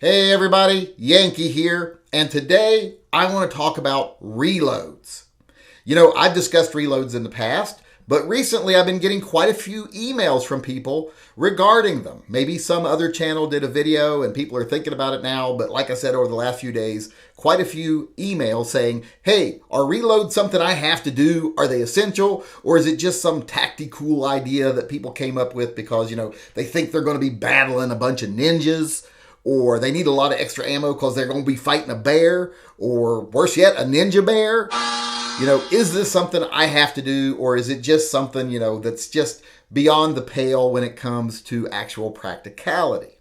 Hey everybody, Yankee here, and today I want to talk about reloads. You know, I've discussed reloads in the past, but recently I've been getting quite a few emails from people regarding them. Maybe some other channel did a video and people are thinking about it now, but like I said, over the last few days, quite a few emails saying, hey, are reloads something I have to do? Are they essential? Or is it just some Tacti-cool idea that people came up with because, they think they're going to be battling a bunch of ninjas? Or they need a lot of extra ammo because they're going to be fighting a bear, or worse yet, a ninja bear. Is this something I have to do, or is it just something, that's just beyond the pale when it comes to actual practicality?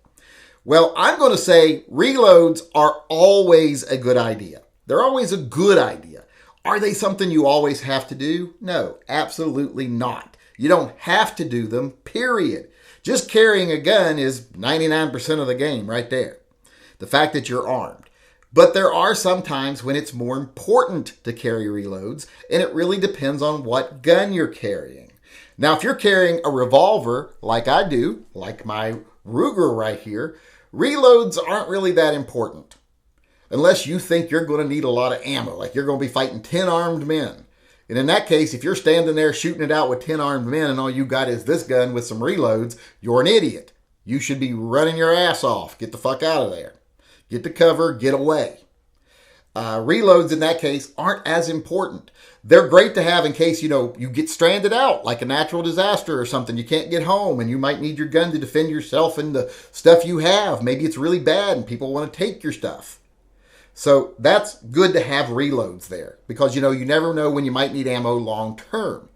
Well, I'm going to say reloads are always a good idea. They're always a good idea. Are they something you always have to do? No, absolutely not. You don't have to do them, period. Just carrying a gun is 99% of the game right there. The fact that you're armed. But there are some times when it's more important to carry reloads, and it really depends on what gun you're carrying. Now, if you're carrying a revolver, like I do, like my Ruger right here, reloads aren't really that important. Unless you think you're going to need a lot of ammo, like you're going to be fighting 10 armed men. And in that case, if you're standing there shooting it out with 10 armed men and all you got is this gun with some reloads, you're an idiot. You should be running your ass off. Get the fuck out of there. Get to cover, get away. Reloads in that case aren't as important. They're great to have in case, you get stranded out, like a natural disaster or something. You can't get home and you might need your gun to defend yourself and the stuff you have. Maybe it's really bad and people want to take your stuff. So that's good to have reloads there because, you never know when you might need ammo long term.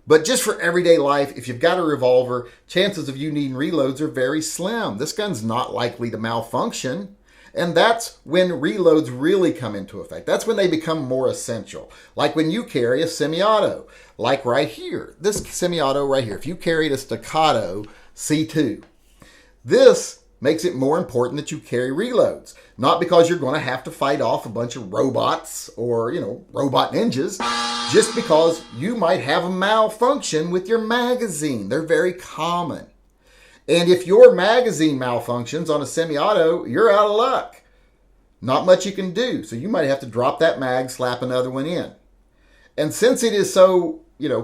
But just for everyday life, if you've got a revolver, chances of you needing reloads are very slim. This gun's not likely to malfunction. And that's when reloads really come into effect. That's when they become more essential. Like when you carry a semi-auto, like right here. This semi-auto right here. If you carried a staccato C2, this makes it more important that you carry reloads. Not because you're going to have to fight off a bunch of robots or, robot ninjas. Just because you might have a malfunction with your magazine. They're very common. And if your magazine malfunctions on a semi-auto, you're out of luck. Not much you can do. So you might have to drop that mag, slap another one in. And since it is so,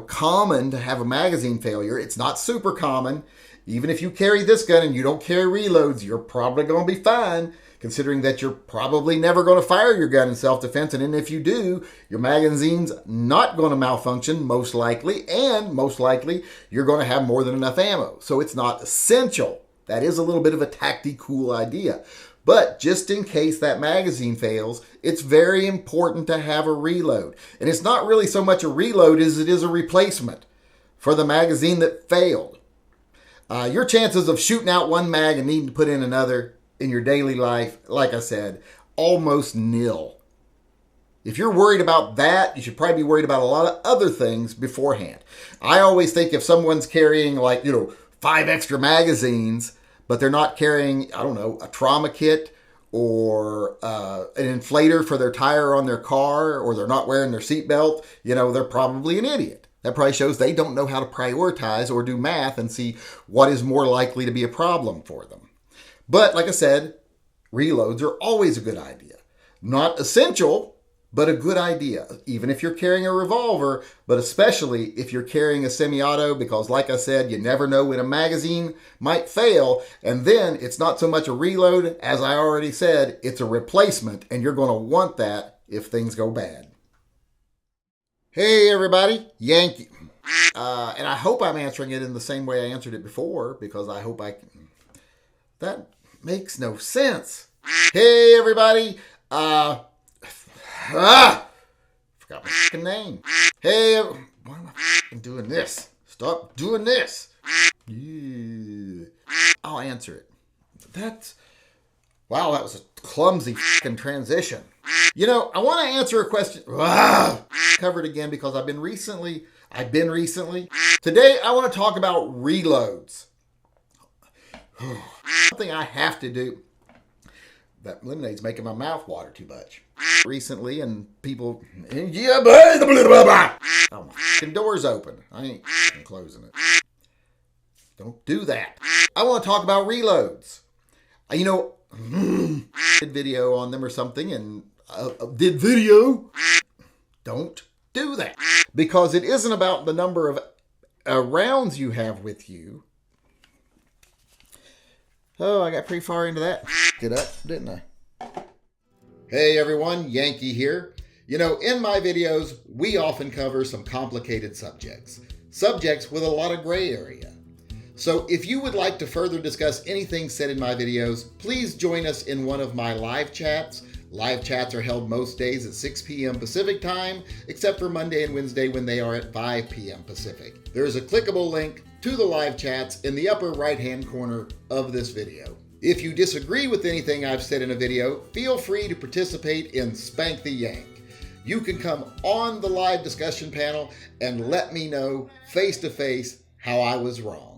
common to have a magazine failure, it's not super common. Even if you carry this gun and you don't carry reloads, you're probably going to be fine, considering that you're probably never going to fire your gun in self-defense. And then if you do, your magazine's not going to malfunction, most likely. And most likely, you're going to have more than enough ammo. So it's not essential. That is a little bit of a Tacti-cool idea. But just in case that magazine fails, it's very important to have a reload. And it's not really so much a reload as it is a replacement for the magazine that failed. Your chances of shooting out one mag and needing to put in another in your daily life, like I said, almost nil. If you're worried about that, you should probably be worried about a lot of other things beforehand. I always think if someone's carrying 5 extra magazines, but they're not carrying, a trauma kit or an inflator for their tire on their car, or they're not wearing their seatbelt, they're probably an idiot. That probably shows they don't know how to prioritize or do math and see what is more likely to be a problem for them. But like I said, reloads are always a good idea. Not essential, but a good idea. Even if you're carrying a revolver, but especially if you're carrying a semi-auto, because like I said, you never know when a magazine might fail. And then it's not so much a reload, as I already said, it's a replacement. And you're going to want that if things go bad. Hey everybody, Yankee. And I hope I'm answering it in the same way I answered it before, because I hope I can. That makes no sense. Hey everybody. Forgot my fucking name. Hey, why am I doing this? Stop doing this. Yeah. I'll answer it. Wow, that was a clumsy fucking transition. I want to answer a question. Covered again because I've been recently. Today, I want to talk about reloads. Something I have to do. That lemonade's making my mouth water too much. Recently, and people. Yeah, oh, my fucking door's open. I ain't closing it. Don't do that. I want to talk about reloads. did video on them or something and did video. Don't do that, because it isn't about the number of rounds you have with you. Oh, I got pretty far into that. Get up, didn't I? Hey everyone, Yankee here. You know, in my videos, we often cover some complicated subjects with a lot of gray area. So if you would like to further discuss anything said in my videos, please join us in one of my live chats. Live chats are held most days at 6 p.m. Pacific time, except for Monday and Wednesday when they are at 5 p.m. Pacific. There is a clickable link to the live chats in the upper right-hand corner of this video. If you disagree with anything I've said in a video, feel free to participate in Spank the Yank. You can come on the live discussion panel and let me know face to face how I was wrong.